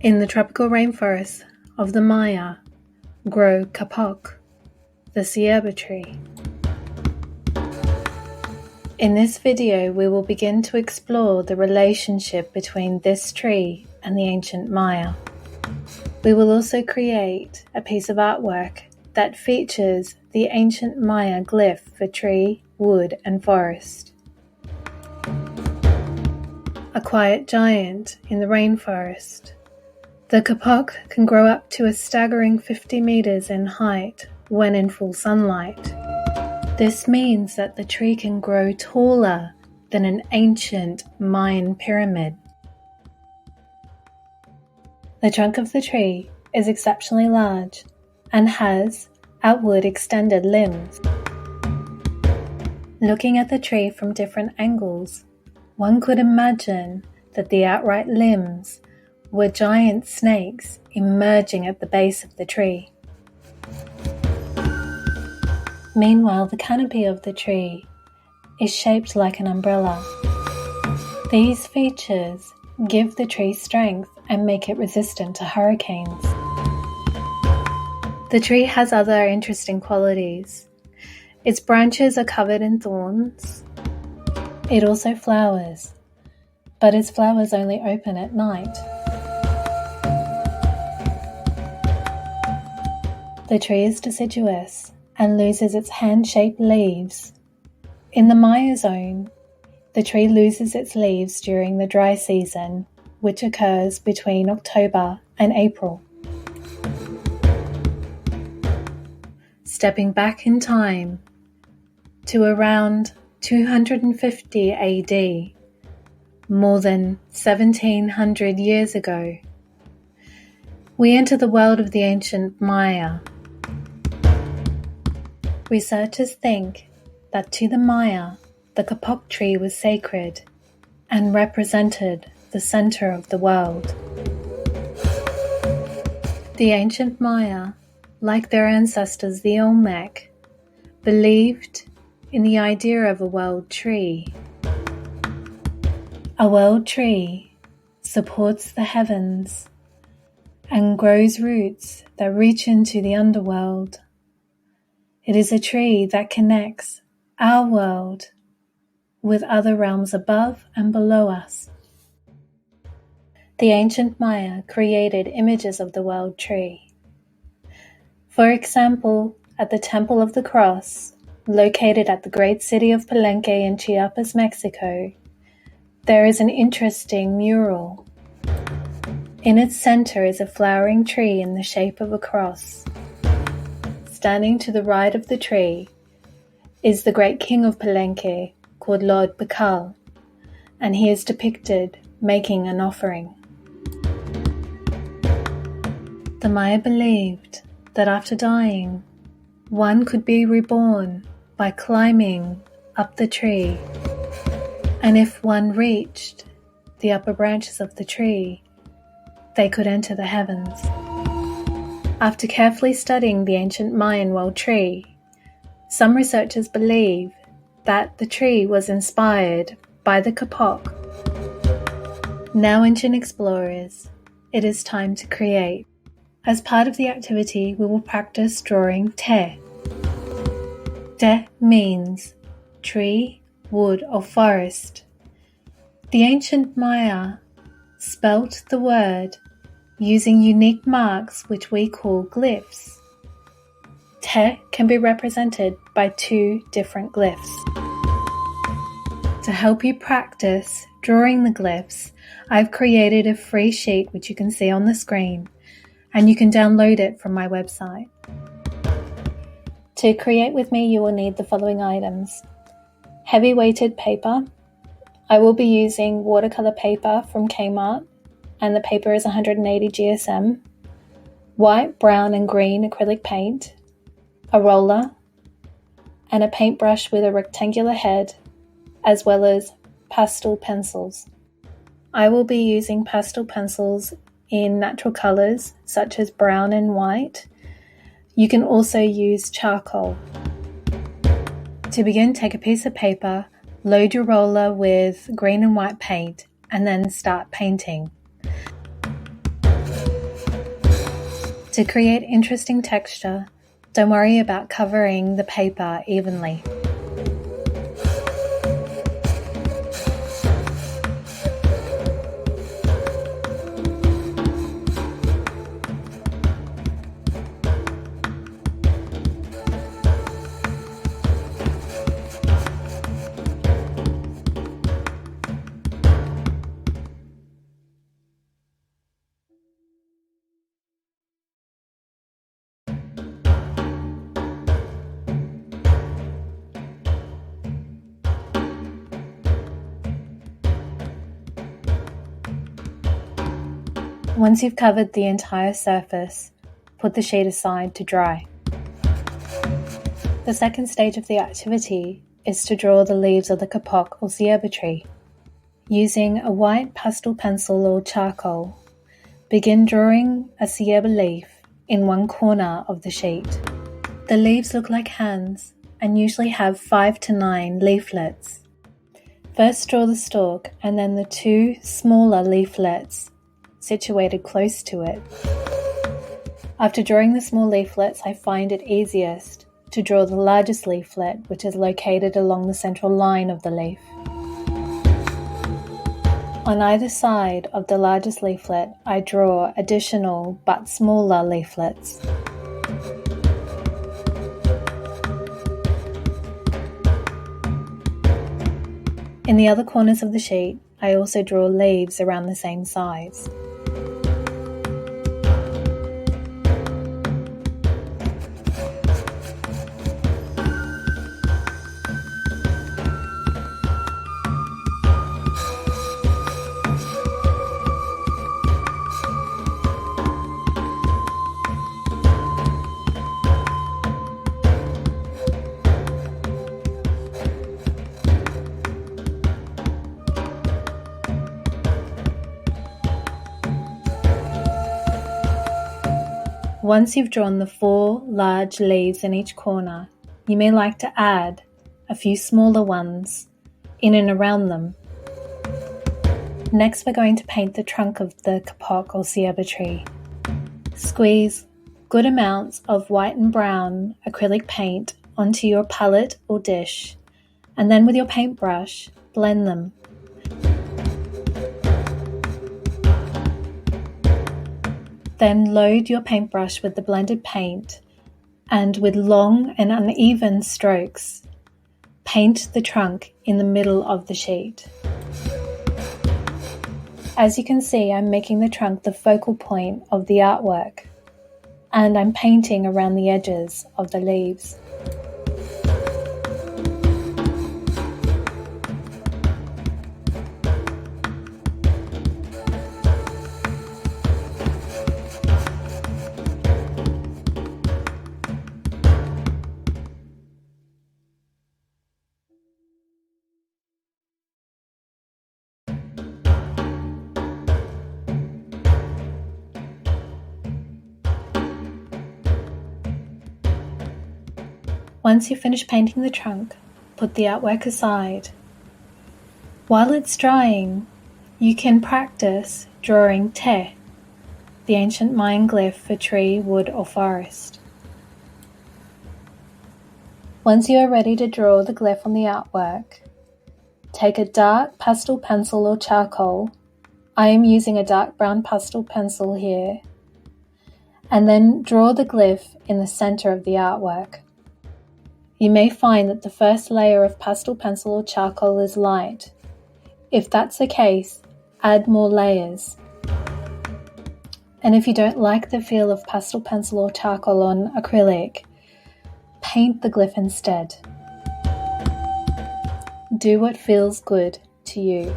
In the tropical rainforests of the Maya grow kapok, the cierva tree. In this video, we will begin to explore the relationship between this tree and the ancient Maya. We will also create a piece of artwork that features the ancient Maya glyph for tree, wood, and forest. A quiet giant in the rainforest. The kapok can grow up to a staggering 50 meters in height when in full sunlight. This means that the tree can grow taller than an ancient Mayan pyramid. The trunk of the tree is exceptionally large and has outward extended limbs. Looking at the tree from different angles, one could imagine that the outright limbs were giant snakes emerging at the base of the tree. Meanwhile, the canopy of the tree is shaped like an umbrella. These features give the tree strength and make it resistant to hurricanes. The tree has other interesting qualities. Its branches are covered in thorns. It also flowers, but its flowers only open at night. The tree is deciduous and loses its hand-shaped leaves. In the Maya zone, the tree loses its leaves during the dry season, which occurs between October and April. Stepping back in time to around 250 AD, more than 1700 years ago, we enter the world of the ancient Maya. Researchers think that to the Maya, the kapok tree was sacred and represented the center of the world. The ancient Maya, like their ancestors the Olmec, believed in the idea of a world tree. A world tree supports the heavens and grows roots that reach into the underworld. It is a tree that connects our world with other realms above and below us. The ancient Maya created images of the world tree. For example, at the Temple of the Cross, located at the great city of Palenque in Chiapas, Mexico, there is an interesting mural. In its center is a flowering tree in the shape of a cross. Standing to the right of the tree is the great king of Palenque called Lord Bacal, and he is depicted making an offering. The Maya believed that after dying, one could be reborn by climbing up the tree, and if one reached the upper branches of the tree, they could enter the heavens. After carefully studying the ancient Mayan world tree, some researchers believe that the tree was inspired by the kapok. Now, ancient explorers, it is time to create. As part of the activity, we will practice drawing te. Te means tree, wood, or forest. The ancient Maya spelt the word using unique marks which we call glyphs. Te can be represented by two different glyphs. To help you practice drawing the glyphs, I've created a free sheet which you can see on the screen, and you can download it from my website. To create with me, you will need the following items. Heavy weighted paper. I will be using watercolor paper from Kmart, and the paper is 180 GSM. White, brown, and green acrylic paint. A roller, and a paintbrush with a rectangular head, as well as pastel pencils. I will be using pastel pencils in natural colors such as brown and white. You can also use charcoal. To begin, take a piece of paper, load your roller with green and white paint, and then start painting. To create interesting texture, don't worry about covering the paper evenly. Once you've covered the entire surface, put the sheet aside to dry. The second stage of the activity is to draw the leaves of the kapok or ceiba tree. Using a white pastel pencil or charcoal, begin drawing a ceiba leaf in one corner of the sheet. The leaves look like hands and usually have 5 to 9 leaflets. First draw the stalk and then the 2 smaller leaflets situated close to it. After drawing the small leaflets, I find it easiest to draw the largest leaflet, which is located along the central line of the leaf. On either side of the largest leaflet, I draw additional but smaller leaflets. In the other corners of the sheet, I also draw leaves around the same size. Once you've drawn the 4 large leaves in each corner, you may like to add a few smaller ones in and around them. Next, we're going to paint the trunk of the kapok or ceiba tree. Squeeze good amounts of white and brown acrylic paint onto your palette or dish, and then with your paintbrush, blend them. Then load your paintbrush with the blended paint and with long and uneven strokes, paint the trunk in the middle of the sheet. As you can see, I'm making the trunk the focal point of the artwork, and I'm painting around the edges of the leaves. Once you've finished painting the trunk, put the artwork aside. While it's drying, you can practice drawing te, the ancient Mayan glyph for tree, wood, or forest. Once you are ready to draw the glyph on the artwork, take a dark pastel pencil or charcoal. I am using a dark brown pastel pencil here, and then draw the glyph in the center of the artwork. You may find that the first layer of pastel pencil or charcoal is light. If that's the case, add more layers. And if you don't like the feel of pastel pencil or charcoal on acrylic, paint the glyph instead. Do what feels good to you.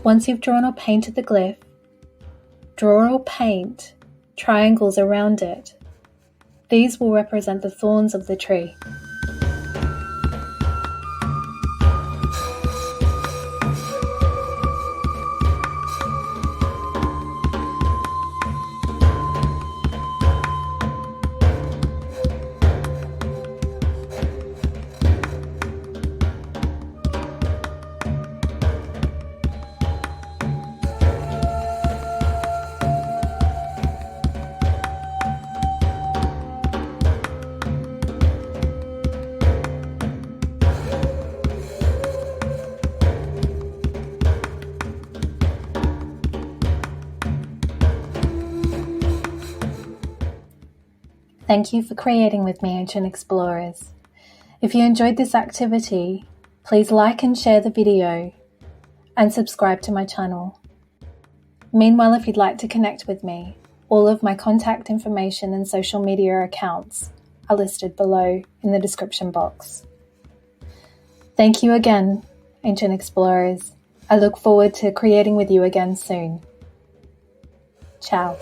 Once you've drawn or painted the glyph, draw or paint triangles around it. These will represent the thorns of the tree. Thank you for creating with me, Ancient Explorers. If you enjoyed this activity, please like and share the video and subscribe to my channel. Meanwhile, if you'd like to connect with me, all of my contact information and social media accounts are listed below in the description box. Thank you again, Ancient Explorers. I look forward to creating with you again soon. Ciao.